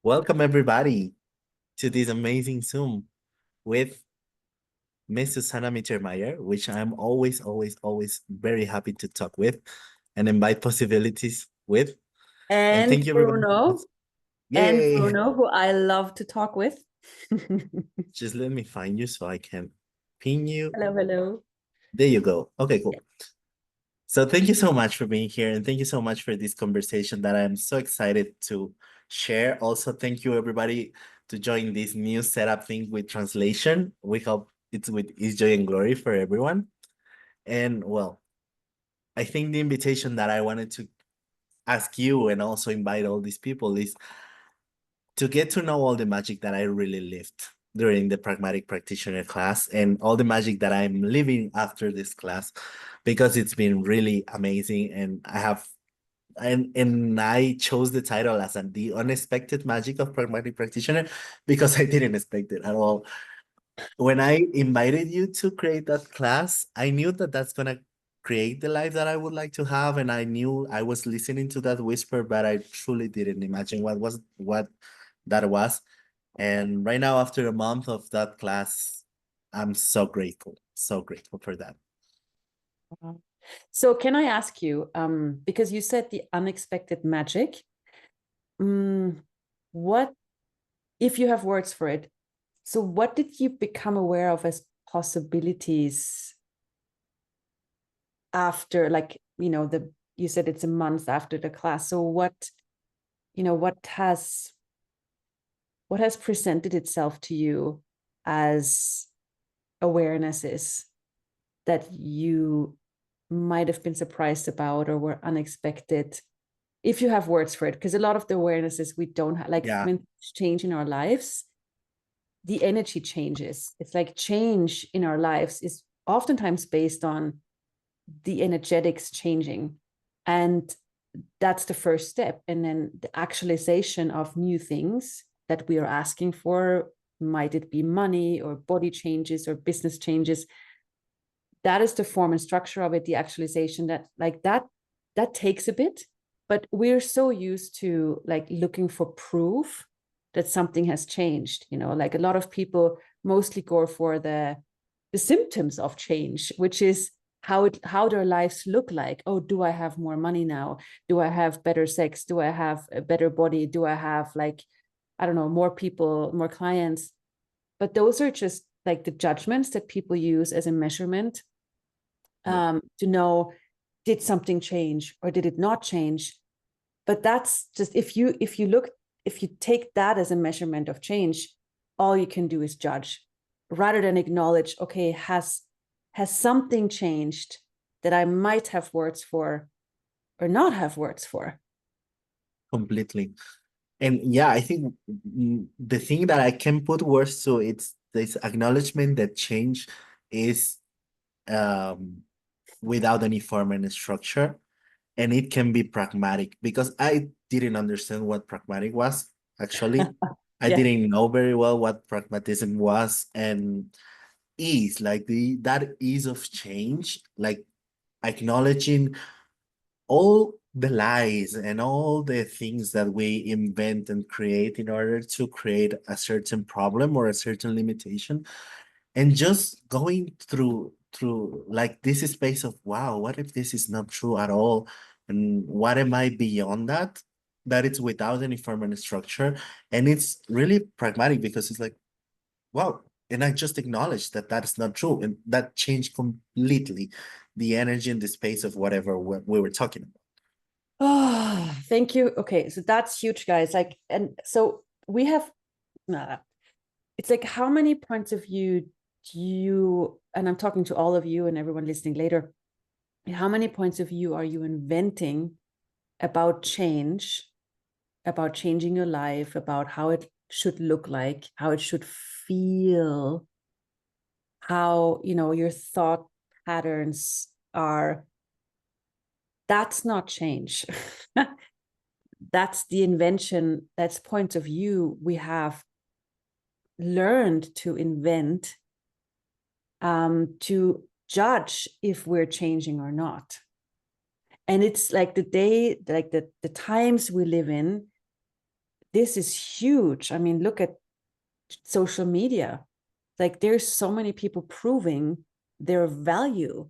Welcome everybody to this amazing Zoom with Miss Susanna Mittermaier, which I'm always very happy to talk with and invite possibilities with. And And thank you everybody. Bruno, and Yay! Bruno, who I love to talk with. Just let me find you so I can pin you. Hello, hello. There you go. Okay, Yeah. cool. So thank you so much for being here and thank you so much for this conversation that I'm so excited to share. Also, thank you everybody to join this new setup thing with translation. We hope it's with ease, joy, and glory for everyone. And well, I think the invitation that I wanted to ask you and also invite all these people is to get to know all the magic that I really lived during the Pragmatic Practitioner class and all the magic that I'm living after this class because it's been really amazing and I chose the title as the unexpected magic of Pragmatic Practitioner because I didn't expect it at all. When I invited you to create that class, I knew that that's gonna create the life that I would like to have, and I knew I was listening to that whisper, but I truly didn't imagine what that was. And right now, after a month of that class, I'm so grateful for that. Wow. So can I ask you, because you said the unexpected magic, what, if you have words for it, so what did you become aware of as possibilities after, like, you said it's a month after the class. So what has presented itself to you as awarenesses that you might have been surprised about or were unexpected, if you have words for it? Because a lot of the awarenesses we don't have, like Yeah, when things change in our lives, the energy changes. It's like change in our lives is oftentimes based on the energetics changing, and that's the first step. And then the actualization of new things that we are asking for, might it be money or body changes or business changes, that is the form and structure of it, the actualization, that takes a bit. But we're so used to like looking for proof that something has changed, like a lot of people mostly go for the symptoms of change, which is how their lives look like. Oh, do I have more money now? Do I have better sex? Do I have a better body? Do I have, like, I don't know, more people, more clients? But those are just like the judgments that people use as a measurement, yeah, to know, did something change or did it not change? But that's just, if you take that as a measurement of change, all you can do is judge rather than acknowledge, okay, has something changed that I might have words for or not have words for? completely. And yeah, I think the thing that I can put words to it's this acknowledgement that change is um without any form and structure, and it can be pragmatic because I didn't understand what pragmatic was actually. I Yeah. didn't know very well what pragmatism was and ease, like that ease of change, like acknowledging all the lies and all the things that we invent and create in order to create a certain problem or a certain limitation, and just going through like this space of wow, what if this is not true at all, and what am I beyond that it's without any form and structure, and it's really pragmatic because it's like wow, and I just acknowledged that that is not true, and that changed completely the energy and the space of whatever we were talking about. Oh, thank you. Okay, so that's huge, guys. Like, and so we have, it's like, how many points of view do you, and I'm talking to all of you and everyone listening later, how many points of view are you inventing about change, about changing your life, about how it should look like, how it should feel, how, your thought patterns are? That's not change. That's the invention, that's points of view we have learned to invent, to judge if we're changing or not. And it's like the times we live in, this is huge. I mean, look at social media. Like there's so many people proving their value.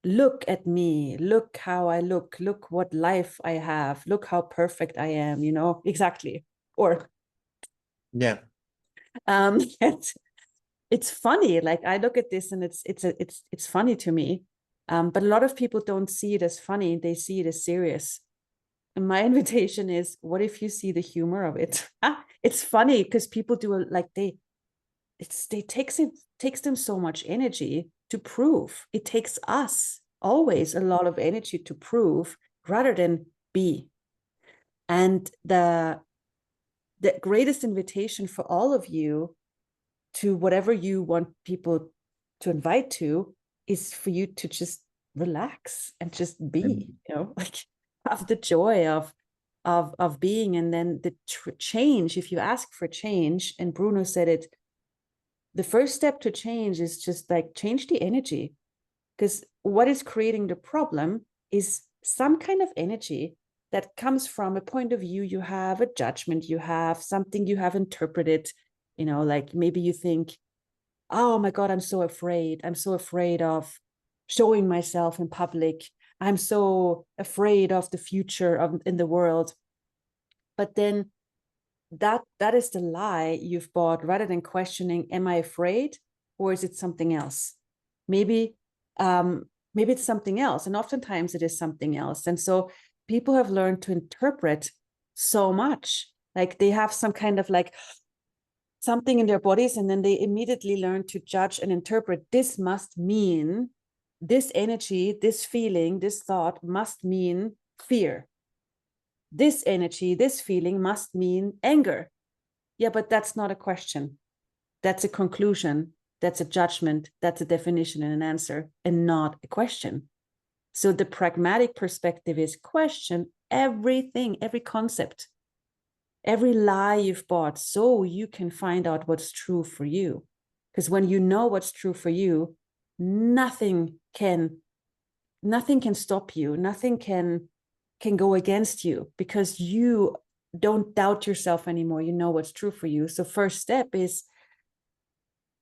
Look at me, look how I look what life I have, look how perfect I am, you know, exactly. Or Yeah. it's funny. Like I look at this and it's funny to me. But a lot of people don't see it as funny, they see it as serious. And my invitation is, what if you see the humor of it? It's funny because people do like they takes them so much energy to prove. It takes us always a lot of energy to prove rather than be. And the greatest invitation for all of you to whatever you want people to invite to is for you to just relax and just be, you know, like have the joy of being. And then the change, if you ask for change, and Bruno said it, the first step to change is just like change the energy, because what is creating the problem is some kind of energy that comes from a point of view you have, a judgment you have, something you have interpreted, you know, like maybe you think, oh my God, I'm so afraid. I'm so afraid of showing myself in public. I'm so afraid of the future of in the world. But then that is the lie you've bought, rather than questioning, am I afraid or is it something else? Maybe maybe it's something else, and oftentimes it is something else. And so people have learned to interpret so much, like they have some kind of like something in their bodies, and then they immediately learn to judge and interpret. This must mean, this energy, this feeling, this thought must mean fear. This energy, this feeling must mean anger. Yeah, but that's not a question. That's a conclusion. That's a judgment. That's a definition and an answer, and not a question. So the pragmatic perspective is question everything, every concept, every lie you've bought, so you can find out what's true for you. Because when you know what's true for you, nothing can stop you. Nothing can go against you, because you don't doubt yourself anymore. You know what's true for you. So first step is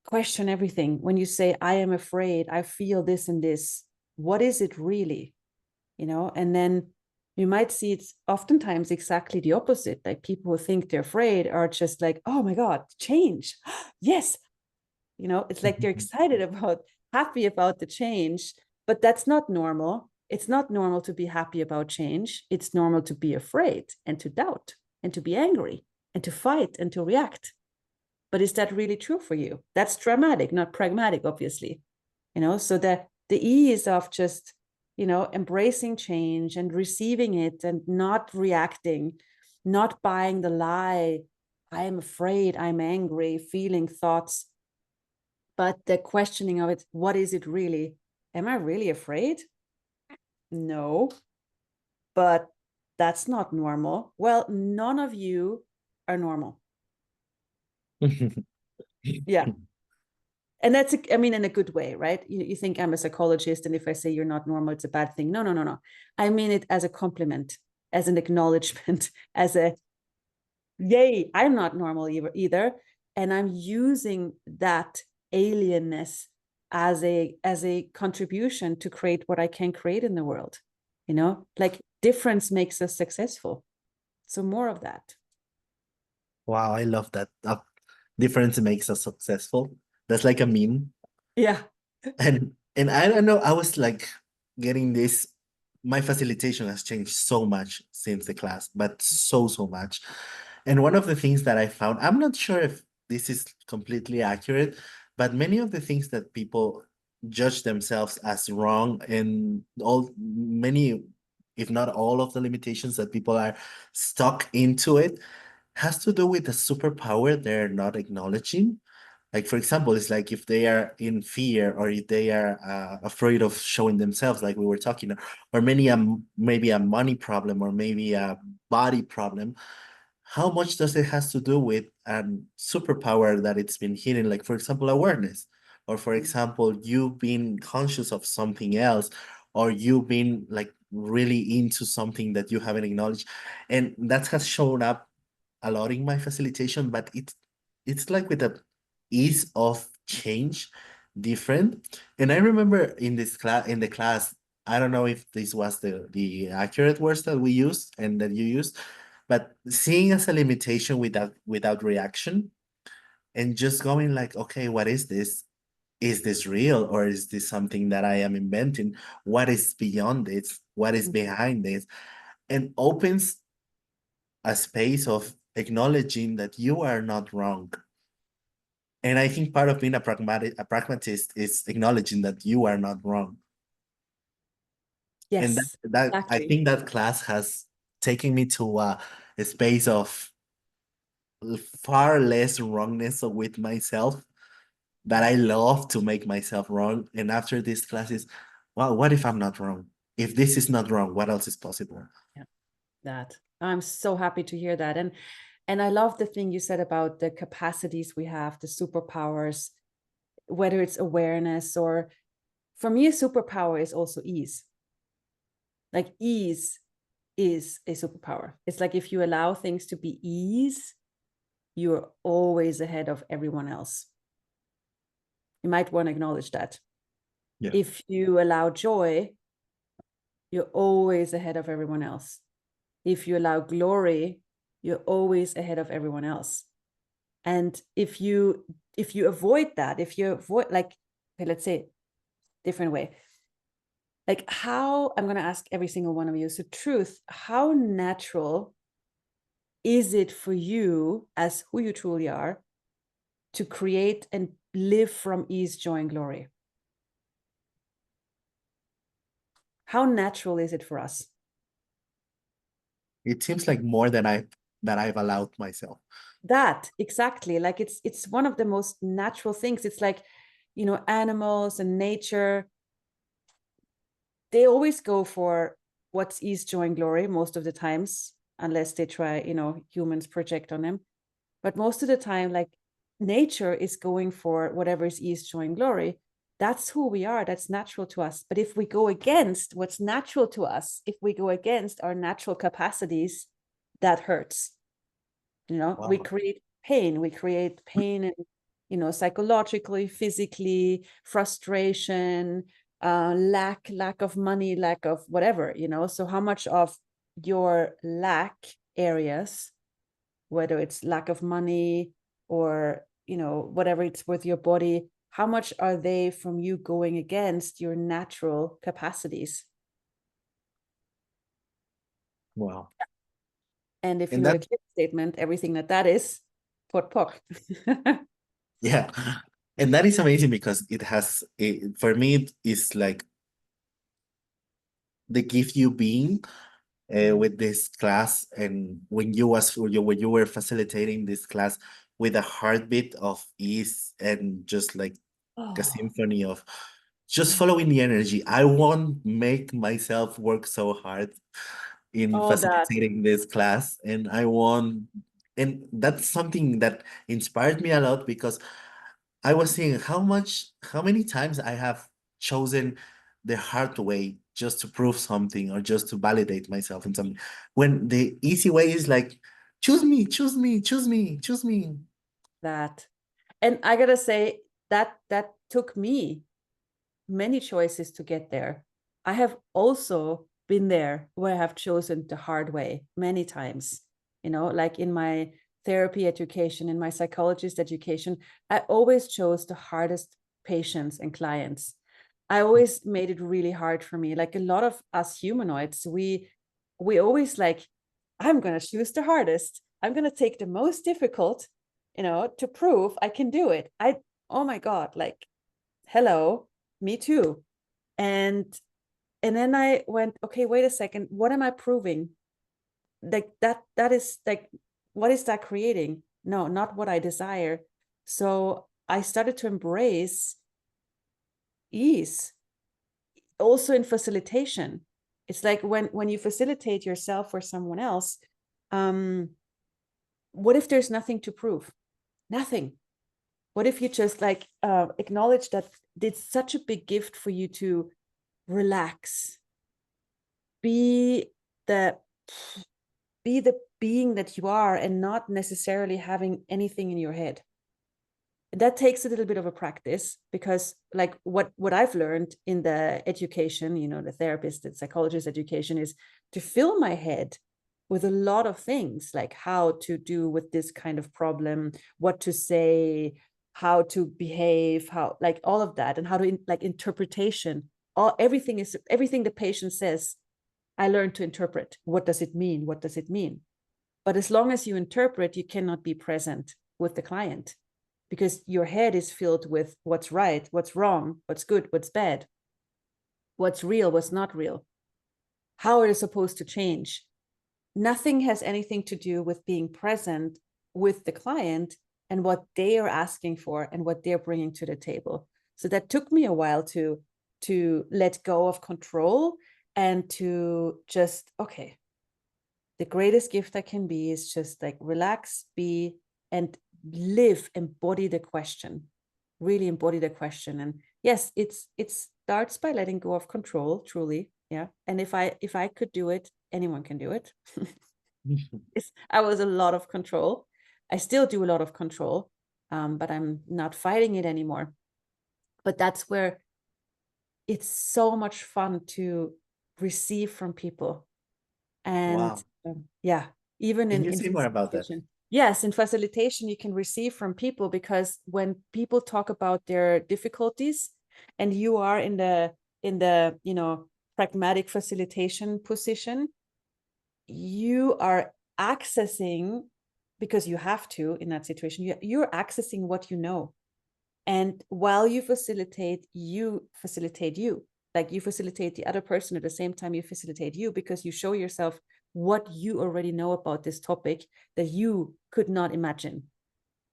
question everything. When you say, I am afraid, I feel this and this, what is it really? You know, and then you might see it's oftentimes exactly the opposite. Like people who think they're afraid are just like, oh my God, change. Yes. You know, it's like they're excited about, happy about the change, but that's not normal. It's not normal to be happy about change. It's normal to be afraid and to doubt and to be angry and to fight and to react. But is that really true for you? That's dramatic, not pragmatic, obviously. You know, so the ease of just, you know, embracing change and receiving it and not reacting, not buying the lie, I am afraid, I'm angry, feeling thoughts, but the questioning of it, what is it really? Am I really afraid? No, but that's not normal. Well, none of you are normal. Yeah. And that's, I mean, in a good way, right? You think I'm a psychologist, and if I say you're not normal, it's a bad thing. No, no, no, no. I mean it as a compliment, as an acknowledgement, as a, yay, I'm not normal either. And I'm using that alienness as a contribution to create what I can create in the world. You know, like difference makes us successful. So more of that. Wow, I love that. Difference makes us successful. That's like a meme. Yeah. And I don't know, I was like getting this. My facilitation has changed so much since the class, but so much. And one of the things that I found, I'm not sure if this is completely accurate, but many of the things that people judge themselves as wrong, and all many, if not all of the limitations that people are stuck into it, has to do with a superpower they're not acknowledging. Like, for example, it's like if they are in fear, or if they are afraid of showing themselves, like we were talking, or maybe a money problem, or maybe a body problem. How much does it has to do with a superpower that it's been hidden? Like, for example, awareness, or for example, you being conscious of something else, or you being like really into something that you haven't acknowledged, and that has shown up a lot in my facilitation, but it's like with the ease of change different. And I remember in the class, I don't know if this was the accurate words that we used and that you used, but seeing as a limitation without reaction and just going like, okay, what is this? Is this real or is this something that I am inventing? What is beyond this? What is behind this? And opens a space of acknowledging that you are not wrong. And I think part of being a pragmatist is acknowledging that you are not wrong. And Yes, that I exactly. think that class has taken me to a space of far less wrongness with myself that I love to make myself wrong. And after these classes, well, what if I'm not wrong? If this is not wrong, what else is possible? Yeah, that. I'm so happy to hear that. And I love the thing you said about the capacities we have, the superpowers, whether it's awareness or, for me, a superpower is also ease. Like ease is a superpower. It's like if you allow things to be ease, you're always ahead of everyone else. You might want to acknowledge that. Yeah. If you allow joy, you're always ahead of everyone else. If you allow glory, you're always ahead of everyone else. And if you avoid that, if you avoid, like, okay, let's say different way, like, how, I'm going to ask every single one of you, so truth, how natural is it for you as who you truly are to create and live from ease, joy, and glory? How natural is it for us? It seems like more than I've allowed myself. That exactly, like it's one of the most natural things. It's like, you know, animals and nature, they always go for what's ease, joy, and glory most of the times, unless they try, you know, humans project on them. But most of the time, like, nature is going for whatever is ease, joy, and glory. That's who we are. That's natural to us. But if we go against what's natural to us, if we go against our natural capacities, that hurts. You know, we Wow. create pain. We create pain, and, you know, psychologically, physically, frustration, lack of money, lack of whatever, you know. So how much of your lack areas, whether it's lack of money or, you know, whatever it's with your body, how much are they from you going against your natural capacities? Wow. And if you And know the that, clear statement, everything that is, pot poc. yeah. And that is amazing because for me, it is like the gift you being with this class. And when you were facilitating this class with a heartbeat of ease and just like a Oh, symphony of just following the energy. I won't make myself work so hard in all that. facilitating this class, and I won't. And that's something that inspired me a lot because I was seeing how many times I have chosen the hard way just to prove something or just to validate myself in something. When the easy way is like, choose me, choose me, choose me, choose me. That. And I gotta say that took me many choices to get there. I have also been there where I have chosen the hard way many times. You know, like in my therapy education, in my psychologist education, I always chose the hardest patients and clients. I always made it really hard for me. Like a lot of us humanoids, we always like, I'm gonna choose the hardest. I'm gonna take the most difficult, you know, to prove I can do it. Oh my God, like, hello, me too. And then I went, okay, wait a second, what am I proving? Like that is like, what is that creating? No, not what I desire. So I started to embrace ease also in facilitation. It's like when you facilitate yourself or someone else, um what if there's nothing to prove? Nothing. What if you just like acknowledge that it's such a big gift for you to relax, be the be the being that you are and not necessarily having anything in your head. That takes a little bit of a practice, because like what I've learned in the education, you know, the therapist, the psychologist education, is to fill my head with a lot of things, like how to do with this kind of problem, what to say, how to behave, how, like all of that, and how to like interpretation. Everything the patient says, I learned to interpret. What does it mean? What does it mean? But as long as you interpret, you cannot be present with the client, because your head is filled with what's right, what's wrong, what's good, what's bad, what's real, what's not real, how it is supposed to change. Nothing has anything to do with being present with the client and what they are asking for and what they're bringing to the table. So that took me a while to let go of control and to just, okay, the greatest gift I can be is just like relax, be, and live, embody the question, really embody the question. And yes, it starts by letting go of control, truly. Yeah. And if I could do it, anyone can do it. I was a lot of control. I still do a lot of control, but I'm not fighting it anymore. But that's where it's so much fun to receive from people. And Wow. yeah, even Can you in say more about that? facilitation. Yes, in facilitation, you can receive from people, because when people talk about their difficulties and you are in the you know, pragmatic facilitation position, you are accessing, because you have to in that situation, you're accessing what you know. And while you facilitate you, like you facilitate the other person at the same time you facilitate you, because you show yourself what you already know about this topic that you could not imagine,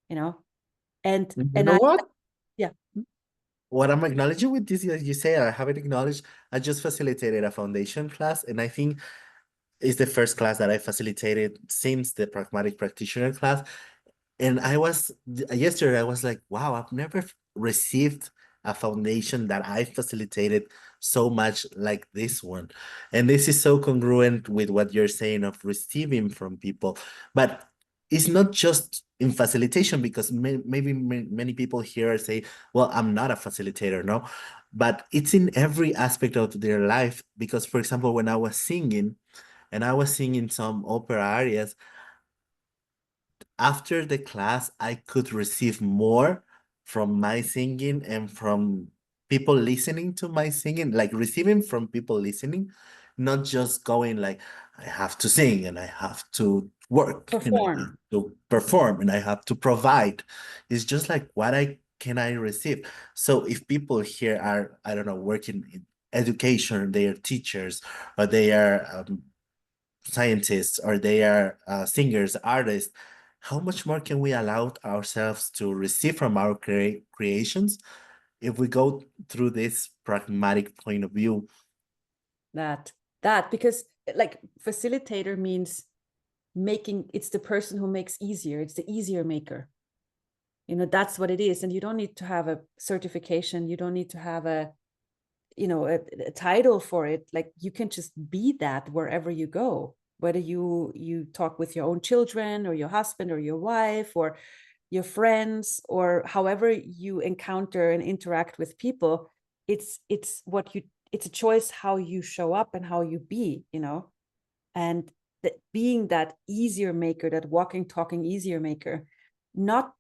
you know. And You know what? yeah. What I'm acknowledging with this, as you say, I haven't acknowledged. I just facilitated a foundation class, and I think it's the first class that I facilitated since the Pragmatic Practitioner class. And yesterday, I was like, wow, I've never received a foundation that I facilitated so much like this one. And this is so congruent with what you're saying of receiving from people. But it's not just in facilitation, because maybe many people here say, well, I'm not a facilitator, no? But it's in every aspect of their life. Because, for example, when I was singing, and I was singing some opera arias, after the class, I could receive more from my singing and from people listening to my singing, like receiving from people listening, not just going like, I have to sing and I have to work and I have Perform. to perform and I have to provide. It's just like, what can I receive? So if people here are, I don't know, working in education, they are teachers, or they are scientists, or they are singers, artists, how much more can we allow ourselves to receive from our creations if we go through this pragmatic point of view? That because like facilitator means making, it's the person who makes easier, it's the easier maker, you know. That's what it is. And you don't need to have a certification, you don't need to have a, you know, a title for it. Like you can just be that wherever you go, whether you talk with your own children or your husband or your wife or your friends, or however you encounter and interact with people. It's a choice how you show up and how you be, you know. And being that easier maker, that walking talking easier maker, not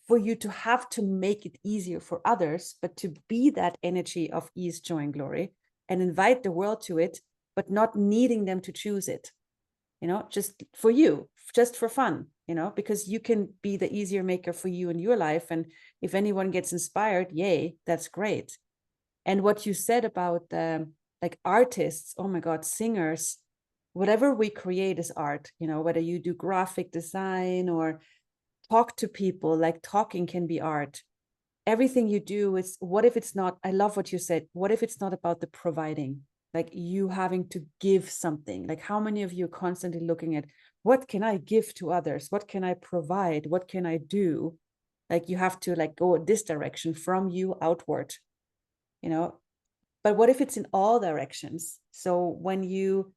for you to have to make it easier for others, but to be that energy of ease, joy, and glory, and invite the world to it, but not needing them to choose it, you know, just for you, just for fun, you know, because you can be the easier maker for you in your life. And if anyone gets inspired, yay, that's great. And what you said about like artists, oh my God, singers, whatever we create is art, you know, whether you do graphic design or talk to people, like talking can be art. Everything you do is, what if it's not, I love what you said, what if it's not about the providing, like you having to give something? Like how many of you are constantly looking at, what can I give to others, what can I provide, what can I do? Like you have to like go this direction from you outward, you know. But what if it's in all directions? So when you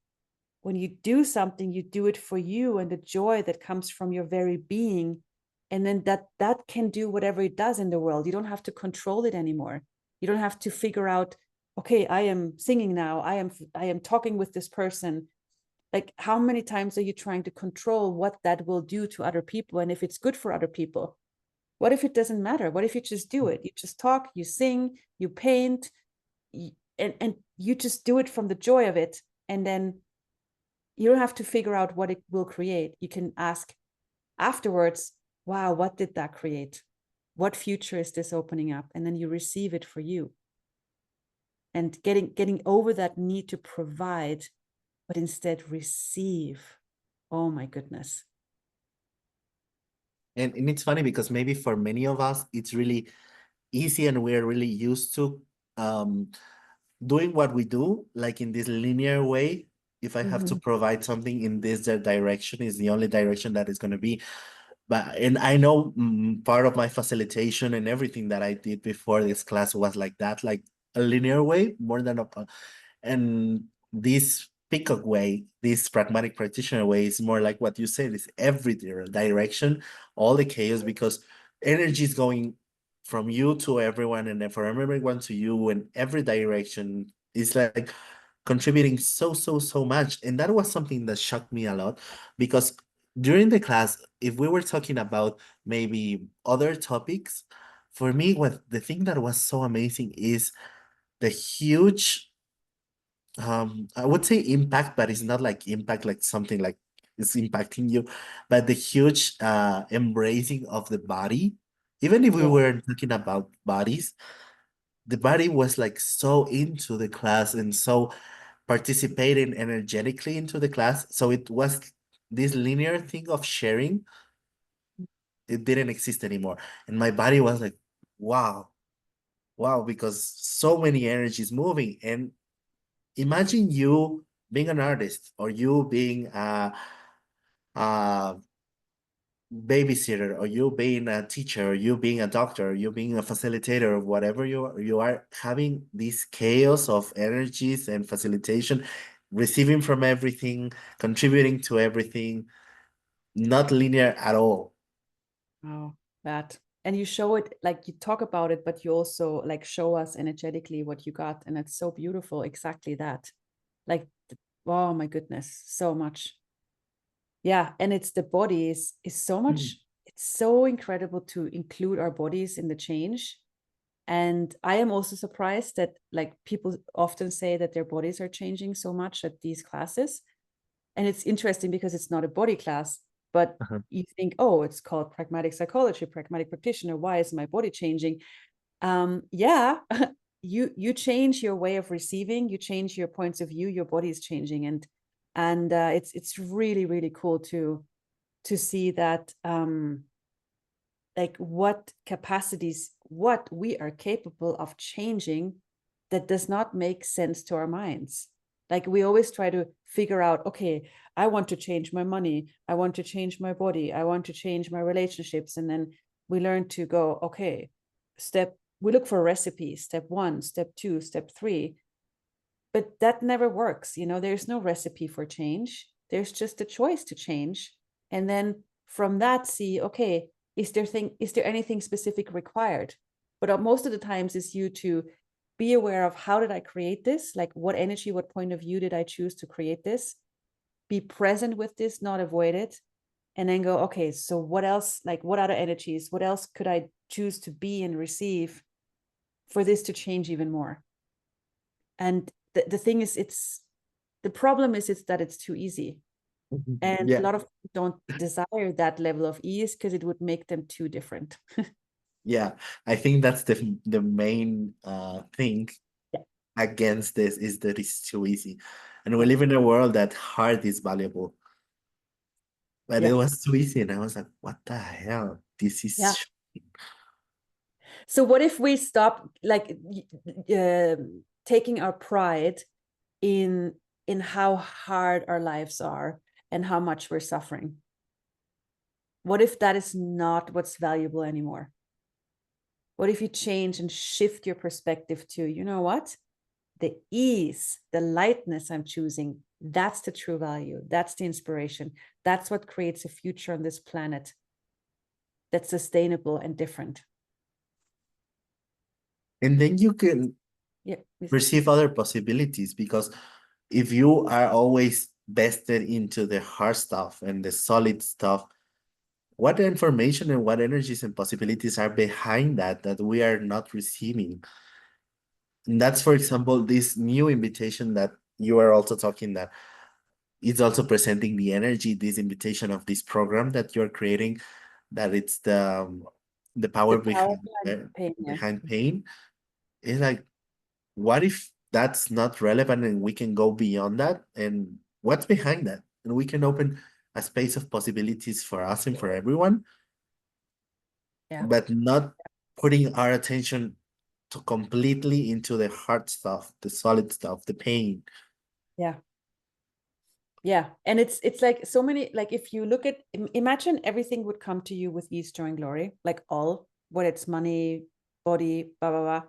when you do something, you do it for you and the joy that comes from your very being. And then that can do whatever it does in the world. You don't have to control it anymore. You don't have to figure out, okay, I am singing now. I am talking with this person. Like, how many times are you trying to control what that will do to other people? And if it's good for other people, what if it doesn't matter? What if you just do it? You just talk, you sing, you paint, and you just do it from the joy of it. And then you don't have to figure out what it will create. You can ask afterwards, wow, what did that create? What future is this opening up? And then you receive it for you. And getting over that need to provide, but instead receive. Oh my goodness. And it's funny because maybe for many of us, it's really easy and we're really used to doing what we do, like in this linear way. If I have to provide something in this direction, is the only direction that is going to be. But and I know part of my facilitation and everything that I did before this class was like that, like a linear way more than a. And this peacock way, this pragmatic practitioner way, is more like what you said, is every direction, all the chaos, because energy is going from you to everyone and then from everyone to you in every direction. It's like contributing so much. And that was something that shocked me a lot, because during the class, if we were talking about maybe other topics, for me, what the thing that was so amazing is the huge I would say impact, but it's not like impact like something like it's impacting you, but the huge embracing of the body. Even if we Yeah. were talking about bodies, the body was like so into the class and so participating energetically into the class. So it was this linear thing of sharing, it didn't exist anymore. And my body was like, wow, wow, because so many energies moving. And imagine you being an artist, or you being a babysitter, or you being a teacher, or you being a doctor, or you being a facilitator, or whatever you are having this chaos of energies and facilitation, receiving from everything, contributing to everything, not linear at all. Oh, that. And you show it, like you talk about it, but you also like show us energetically what you got. And it's so beautiful. Exactly that. Like, oh my goodness, so much. Yeah. And it's the bodies is so Mm. much, it's so incredible to include our bodies in the change. And I am also surprised that like people often say that their bodies are changing so much at these classes. And it's interesting because it's not a body class, but Uh-huh. you think, oh, it's called pragmatic psychology, pragmatic practitioner. Why is my body changing? Yeah, you change your way of receiving, you change your points of view, your body is changing, and it's really cool to see that like what capacities, what we are capable of changing that does not make sense to our minds. Like we always try to figure out, okay, I want to change my money, I want to change my body, I want to change my relationships. And then we learn to go, okay, we look for a recipe, step 1, step 2, step 3. But that never works. There's no recipe for change. There's just a choice to change. And then from that, see, okay, is there anything specific required? But most of the times is you to be aware of, how did I create this? Like, what energy, what point of view did I choose to create this? Be present with this, not avoid it. And then go, okay, so what else, like what other energies, what else could I choose to be and receive for this to change even more? And the thing is, the problem is that it's too easy. And a Yeah, lot of people don't desire that level of ease because it would make them too different. yeah. I think that's the main thing Yeah. against this, is that it's too easy. And we Yeah. live in a world that hard is valuable. But it Yeah. was too easy, and I was like, what the hell? This Yeah. is So what if we stop like taking our pride in how hard our lives are and how much we're suffering? What if that is not what's valuable anymore? What if you change and shift your perspective to, you know what? the ease, the lightness I'm choosing, that's the true value. That's the inspiration. That's what creates a future on this planet that's sustainable and different. And then you can Yeah. perceive other possibilities, because if you are always vested into the hard stuff and the solid stuff, what information and what energies and possibilities are behind that that we are not receiving? And that's, for example, this new invitation that you are also talking, that it's also presenting the energy, this invitation of this program that you're creating, that it's the The power power behind behind pain, yeah. behind pain. It's like, what if that's not relevant and we can go beyond that? And what's behind that? And we can open a space of possibilities for us and for everyone, Yeah. but not putting our attention to completely into the hard stuff, the solid stuff, the pain. Yeah. Yeah. And it's like so many, like if you look at, imagine everything would come to you with ease, joy, and glory, like all, whether it's money, body, blah, blah, blah.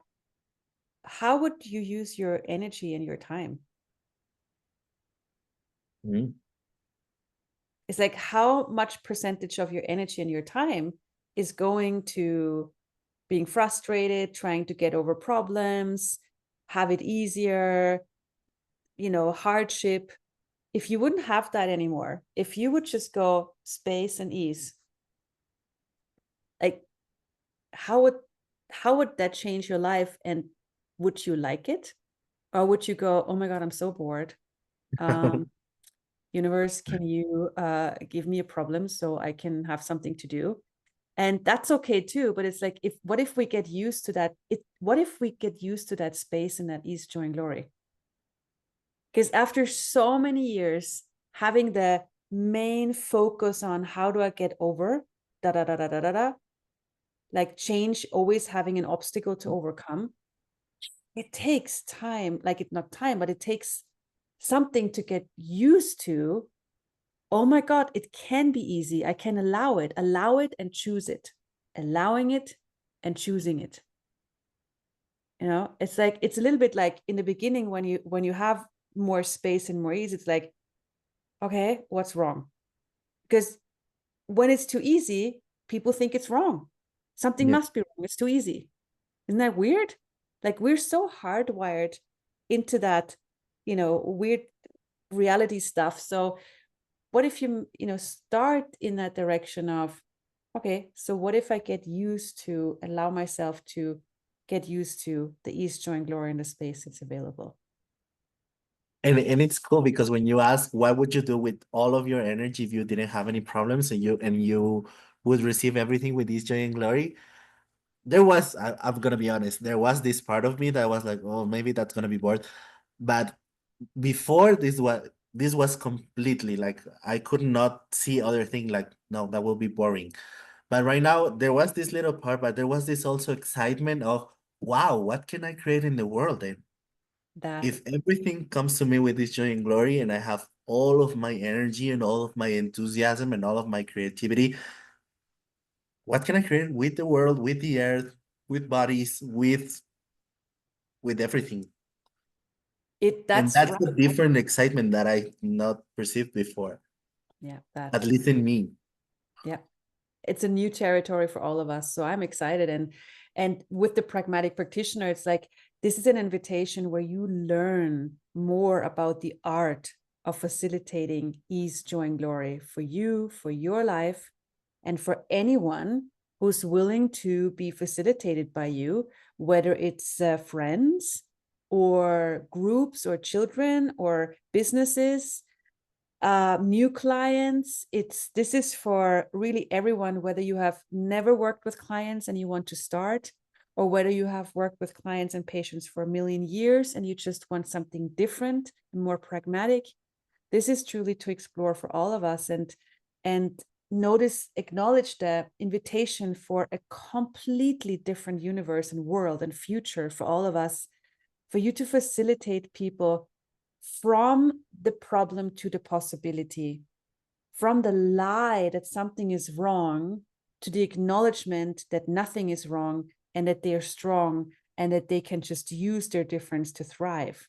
How would you use your energy and your time? Mhm. It's like, how much percentage of your energy and your time is going to being frustrated, trying to get over problems, have it easier, hardship. If you wouldn't have that anymore, if you would just go space and ease, like how would that change your life? And would you like it? Or would you go, oh my God, I'm so bored. Universe, can you give me a problem so I can have something to do? And that's okay too. But it's like, what if we get used to that? What if we get used to that space and that ease, joy, and glory? Because after so many years having the main focus on how do I get over da da da da da da da, like change always having an obstacle to overcome, it takes time, like it not time, but it takes something to get used to. Oh my God, it can be easy. I can allow it and choose it, allowing it and choosing it. It's like, it's a little bit like in the beginning when you have more space and more ease, it's like, okay, what's wrong? Because when it's too easy, people think it's wrong. Something Yeah. must be wrong. It's too easy. Isn't that weird? Like we're so hardwired into that, weird reality stuff. So what if you start in that direction of, okay, so what if I get used to allow myself to get used to the ease, joy, and glory in the space that's available? And it's cool because when you ask what would you do with all of your energy if you didn't have any problems, and you would receive everything with this joy and glory, I'm gonna be honest, there was this part of me that was like, oh, maybe that's gonna be bored. But before this was completely like, I could not see other thing, like, no, that will be boring. But right now there was this little part, but there was this also excitement of, wow, what can I create in the world then? That If everything comes to me with this joy and glory, and I have all of my energy and all of my enthusiasm and all of my creativity, what can I create with the world, with the earth, with bodies, with everything? And that's that's right. a different excitement that I not perceived before, Yeah, at least in me. yeah. It's a new territory for all of us. So I'm excited. And with the Pragmatic Practitioner, it's like, this is an invitation where you learn more about the art of facilitating ease, joy, and glory for you, for your life, and for anyone who's willing to be facilitated by you, whether it's friends or groups or children or businesses, new clients. This is for really everyone, whether you have never worked with clients and you want to start, or whether you have worked with clients and patients for a million years and you just want something different and more pragmatic. This is truly to explore for all of us, and acknowledge the invitation for a completely different universe and world and future for all of us, for you to facilitate people from the problem to the possibility, from the lie that something is wrong to the acknowledgement that nothing is wrong and that they're strong and that they can just use their difference to thrive.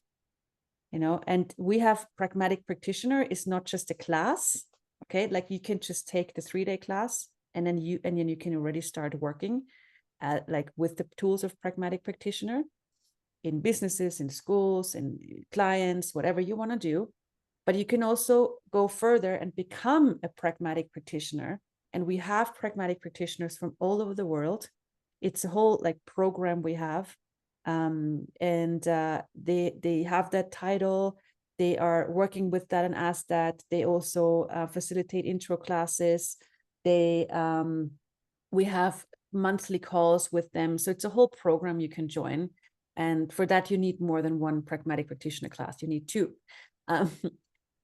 And we have Pragmatic Practitioner is not just a class, okay? Like you can just take the 3-day class and then you can already start working like with the tools of Pragmatic Practitioner in businesses, in schools, in clients, whatever you want to do. But you can also go further and become a Pragmatic Practitioner. And we have Pragmatic Practitioners from all over the world. It's a whole like program we have. They have that title. They are working with that and ask that. They also facilitate intro classes. We have monthly calls with them. So it's a whole program you can join. And for that, you need more than one Pragmatic Practitioner class. You need 2.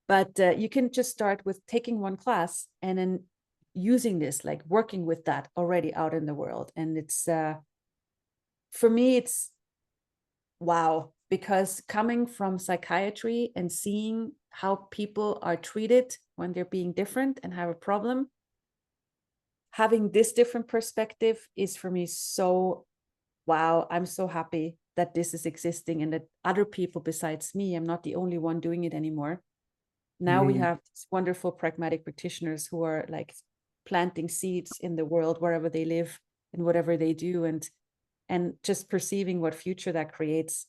But you can just start with taking one class and then using this, like working with that already out in the world. And it's, for me, it's wow, because coming from psychiatry and seeing how people are treated when they're being different and have a problem, having this different perspective is for me so, wow, I'm so happy that this is existing and that other people besides me, I'm not the only one doing it anymore. Now we have these wonderful Pragmatic Practitioners who are like planting seeds in the world wherever they live and whatever they do, and just perceiving what future that creates,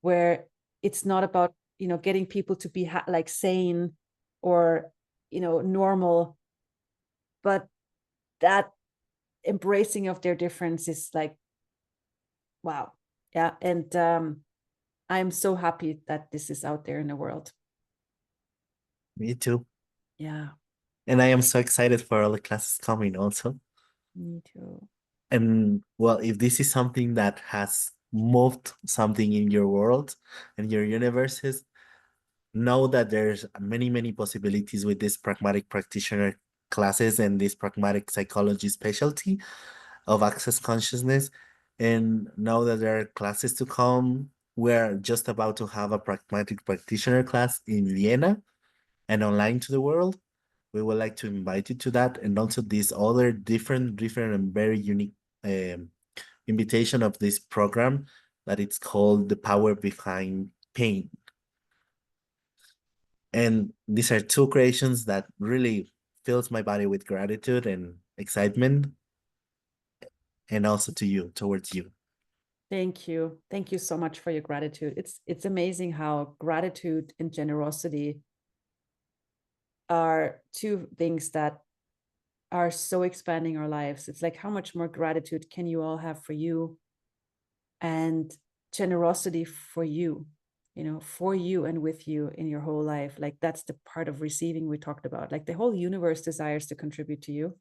where it's not about getting people to be like sane or normal, but that embracing of their difference is like wow. Yeah. And I'm so happy that this is out there in the world. Me too. Yeah. And I am so excited for all the classes coming also. Me too. And well, if this is something that has moved something in your world and your universes, know that there's many, many possibilities with this Pragmatic Practitioner classes and this Pragmatic Psychology specialty of access consciousness. And know that there are classes to come. We're just about to have a Pragmatic Practitioner class in Vienna and online to the world. We would like to invite you to that, and also this other different and very unique um, invitation of this program that it's called The Power Behind Pain. And these are 2 creations that really fills my body with gratitude and excitement, and also to you, towards you. Thank you. Thank you so much for your gratitude. It's amazing how gratitude and generosity are 2 things that are so expanding our lives. It's like, how much more gratitude can you all have for you, and generosity for you, for you and with you in your whole life. Like that's the part of receiving we talked about. Like the whole universe desires to contribute to you,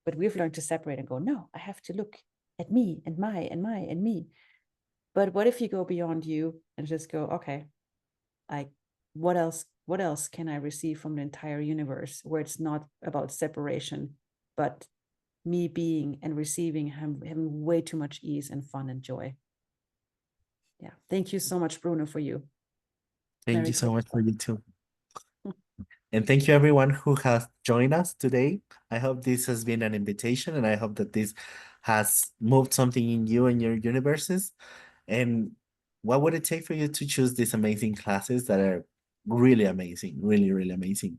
but we've learned to separate and go, no, I have to look at me and my and me. But what if you go beyond you and just go, okay, like what else can I receive from the entire universe, where it's not about separation, but me being and receiving, having way too much ease and fun and joy. Yeah. Thank you so much, Bruno, for you. Thank Very you so cool. much for you too. And thank you everyone who has joined us today. I hope this has been an invitation, and I hope that this has moved something in you and your universes. And what would it take for you to choose these amazing classes that are really amazing, really, really amazing?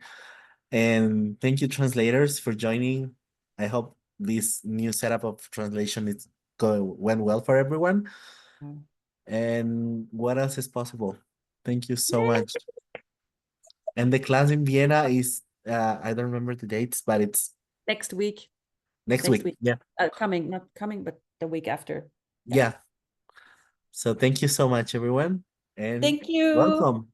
And thank you, translators, for joining. I hope this new setup of translation went well for everyone. Mm. And what else is possible? Thank you so much. And the class in Vienna is, I don't remember the dates, but it's Next week. next week. Yeah. Not coming, but the week after. Yeah. So thank you so much, everyone. And Thank you. welcome.